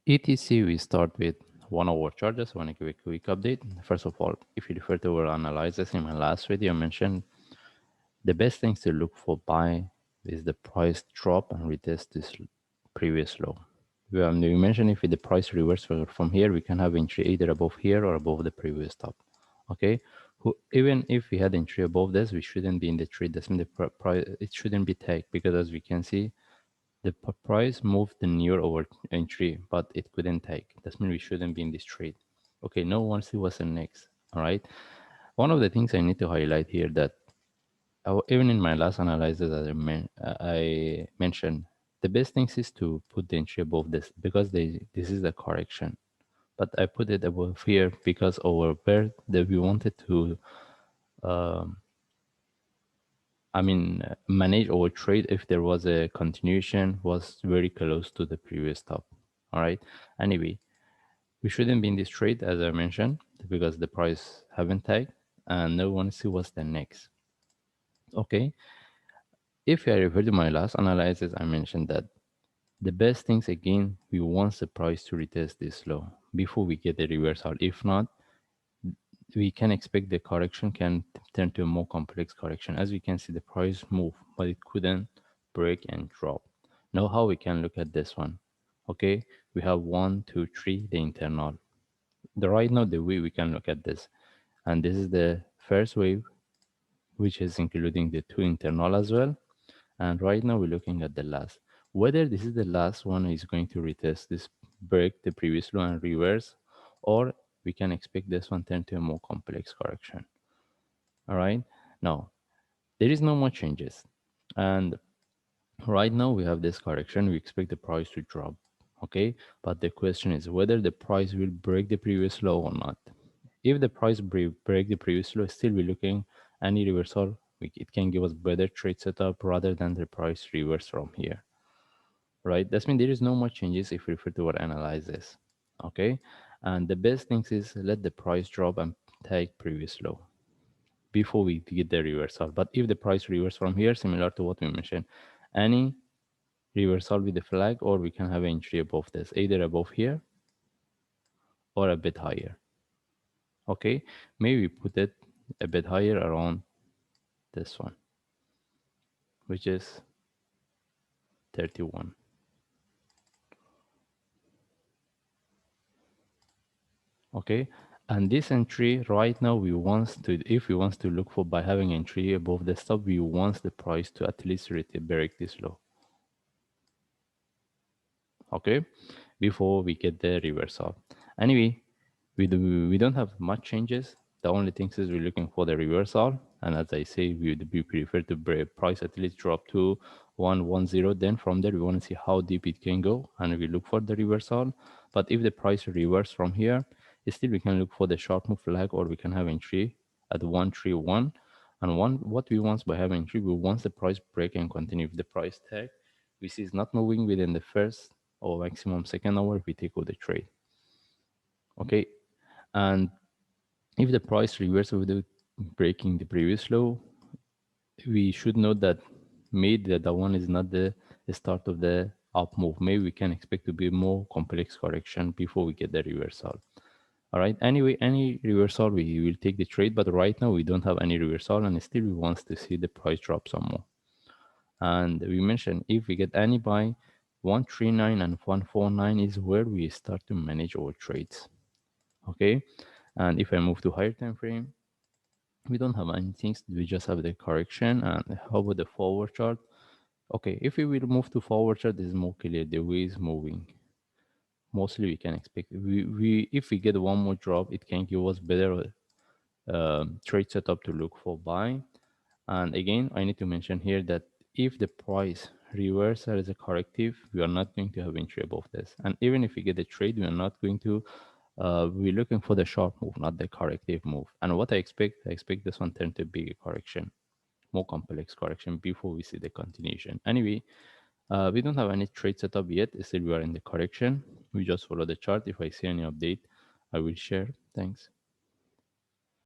ETC, we start with 1 hour charges. I want to give a quick update. First of all, if you refer to our analysis in my last video, I mentioned the best things to look for buy is the price drop and retest this previous low. We mentioned if the price reverse from here, we can have entry either above here or above the previous top. Okay, even if we had entry above this, we shouldn't be in the trade. That's mean the price, it shouldn't be tagged, because as we can see, the price moved the near over entry, but it couldn't take. That means we shouldn't be in this trade. Okay, now once it was the next. All right. One of the things I need to highlight here that even in my last analysis, as I mentioned, the best thing is to put the entry above this, because this is the correction. But I put it above here because over where that we wanted to manage our trade if there was a continuation was very close to the previous top. All right. Anyway, we shouldn't be in this trade, as I mentioned, because the price haven't tagged and no one see what's the next. Okay. If I refer to my last analysis, I mentioned that the best things again, we want the price to retest this low before we get the reversal. If not, we can expect the correction can turn to a more complex correction. As we can see, the price move, but it couldn't break and drop. Now how we can look at this one? Okay, we have 1 2 3, the internal. The right now, the way we can look at this, and this is the first wave, which is including the 2 internal as well. And right now we're looking at the last. Whether this is the last one is going to retest this, break the previous low and reverse, or we can expect this one turn to a more complex correction. All right. Now there is no more changes, and right now we have this correction. We expect the price to drop. Okay, but the question is whether the price will break the previous low or not. If the price break the previous low, still we're looking any reversal. It can give us better trade setup rather than the price reverse from here. Right? That means there is no more changes if we refer to our analysis. Okay, and the best thing is let the price drop and take previous low before we get the reversal. But if the price reverse from here, similar to what we mentioned, any reversal with the flag, or we can have entry above this, either above here or a bit higher. Okay, maybe put it a bit higher around this one, which is 31. Okay, and this entry right now, we want to, if we want to look for by having entry above the stop, we want the price to at least break this low. Okay, before we get the reversal. Anyway, we don't have much changes. The only thing is we're looking for the reversal, and as I say, we prefer to price at least drop to 110. Then from there we want to see how deep it can go, and we look for the reversal. But if the price reverse from here, still we can look for the short move flag, or we can have entry at 131. And what we want by having entry, we want the price break and continue. If the price tag we see is not moving within the first or maximum second hour, we take out the trade. Okay, and if the price reverses without breaking the previous low, we should note that maybe that one is not the start of the up move. Maybe we can expect to be more complex correction before we get the reversal. All right. Anyway, any reversal, we will take the trade, but right now we don't have any reversal, and still we want to see the price drop some more. And we mentioned if we get any buy, 139 and 149 is where we start to manage our trades. Okay, and if I move to higher time frame, we don't have anything. We just have the correction. And how about the forward chart? Okay, if we will move to forward chart, this is more clear. The way is moving. Mostly we can expect we if we get one more drop, it can give us better trade setup to look for buy. And again, I need to mention here that if the price reversal is a corrective, we are not going to have entry above this. And even if we get a trade, we are not going to, we're looking for the short move, not the corrective move. And what I expect this one turn to be a correction, more complex correction before we see the continuation. Anyway, we don't have any trade setup yet. Still, we are in the correction. We just follow the chart. If I see any update, I will share. Thanks.